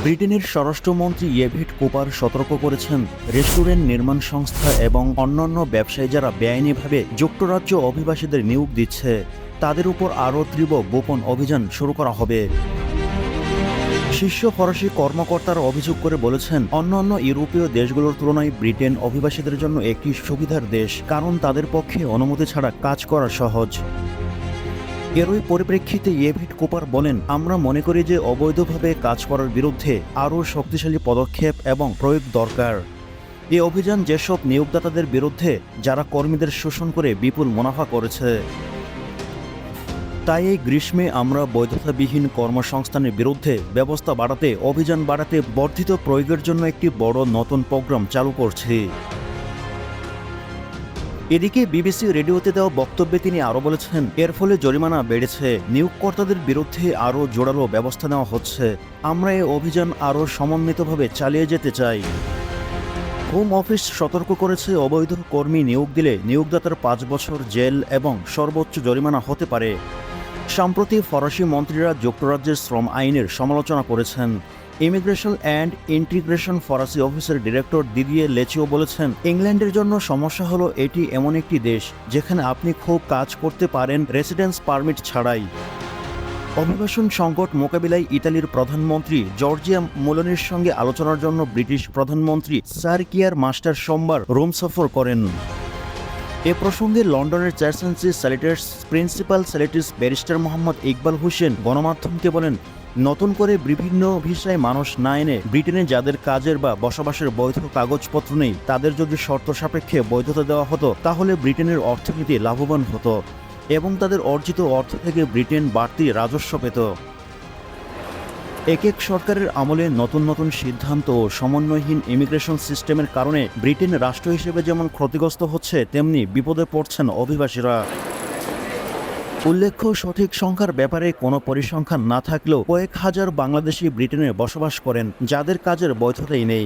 ব্রিটেনের স্বরাষ্ট্রমন্ত্রী David Cooper সতর্ক করেছেন, রেস্টুরেন্ট নির্মাণ সংস্থা এবং অন্যান্য ব্যবসায়ী যারা বেআইনিভাবে যুক্তরাজ্য অভিবাসীদের নিয়োগ দিচ্ছে তাদের উপর আরও তীব্র গোপন অভিযান শুরু করা হবে। শীর্ষ ফরাসি কর্মকর্তারা অভিযোগ করে বলেছেন, অন্যান্য ইউরোপীয় দেশগুলোর তুলনায় ব্রিটেন অভিবাসীদের জন্য একটি সুবিধার দেশ, কারণ তাদের পক্ষে অনুমতি ছাড়া কাজ করা সহজ। এরই পরিপ্রেক্ষিতে ডেভিড কুপার বলেন, আমরা মনে করি যে অবৈধভাবে কাজ করার বিরুদ্ধে আরও শক্তিশালী পদক্ষেপ এবং প্রয়োগ দরকার। এই অভিযান যেসব নিয়োগদাতাদের বিরুদ্ধে যারা কর্মীদের শোষণ করে বিপুল মুনাফা করেছে। তাই এই গ্রীষ্মে আমরা বৈধতাবিহীন কর্মসংস্থানের বিরুদ্ধে ব্যবস্থা বাড়াতে, অভিযান বাড়াতে বর্ধিত প্রয়োগের জন্য একটি বড় নতুন প্রোগ্রাম চালু করছি। এদিকে বিবিসি রেডিওতে দেওয়া বক্তব্যে তিনি আরও বলেছেন, এর ফলে জরিমানা বেড়েছে, নিয়োগকর্তাদের বিরুদ্ধে আরও জোরালো ব্যবস্থা নেওয়া হচ্ছে। আমরা এই অভিযান আরও সমন্বিতভাবে চালিয়ে যেতে চাই। হোম অফিস সতর্ক করেছে, অবৈধ কর্মী নিয়োগ দিলে নিয়োগদাতার 5 বছর জেল এবং সর্বোচ্চ জরিমানা হতে পারে। সম্প্রতি ফরাসি মন্ত্রীরা যুক্তরাজ্যের শ্রম আইনের সমালোচনা করেছেন। ইমিগ্রেশন অ্যান্ড ইন্টিগ্রেশন ফরাসি অফিসের ডিরেক্টর দিদিয়ে লেচিও বলেছেন, ইংল্যান্ডের জন্য সমস্যা হলো এটি এমন একটি দেশ যেখানে আপনি খুব কাজ করতে পারেন রেসিডেন্স পারমিট ছাড়াই। অভিবাসন সংকট মোকাবিলায় ইতালির প্রধানমন্ত্রী জর্জিয়া মেলোনির সঙ্গে আলোচনার জন্য ব্রিটিশ প্রধানমন্ত্রী স্যার কিয়ার মাস্টার সোমবার রোম সফর করেন। এ প্রসঙ্গে লন্ডনের church and solicitors principal solicitor barrister Mohammad Iqbal Hossain গণমাধ্যমকে বলেন, নতুন করে বিভিন্ন ভিসায় মানুষ না এনে ব্রিটেনে যাদের কাজের বা বসবাসের বৈধ কাগজপত্র নেই তাদের যদি শর্ত সাপেক্ষে বৈধতা দেওয়া হতো তাহলে ব্রিটেনের অর্থনীতি লাভবান হতো এবং তাদের অর্জিত অর্থ থেকে ব্রিটেন বাড়তি রাজস্ব পেত। এক সরকারের আমলে নতুন নতুন সিদ্ধান্ত ও সমন্বয়হীন ইমিগ্রেশন সিস্টেমের কারণে ব্রিটেন রাষ্ট্র হিসেবে যেমন ক্ষতিগ্রস্ত হচ্ছে, তেমনি বিপদে পড়ছেন অভিবাসীরা। উল্লেখ্য, সঠিক সংখ্যার ব্যাপারে কোনো পরিসংখ্যান না থাকলেও কয়েক হাজার বাংলাদেশি ব্রিটেনে বসবাস করেন যাদের কাজের বৈধতাই নেই।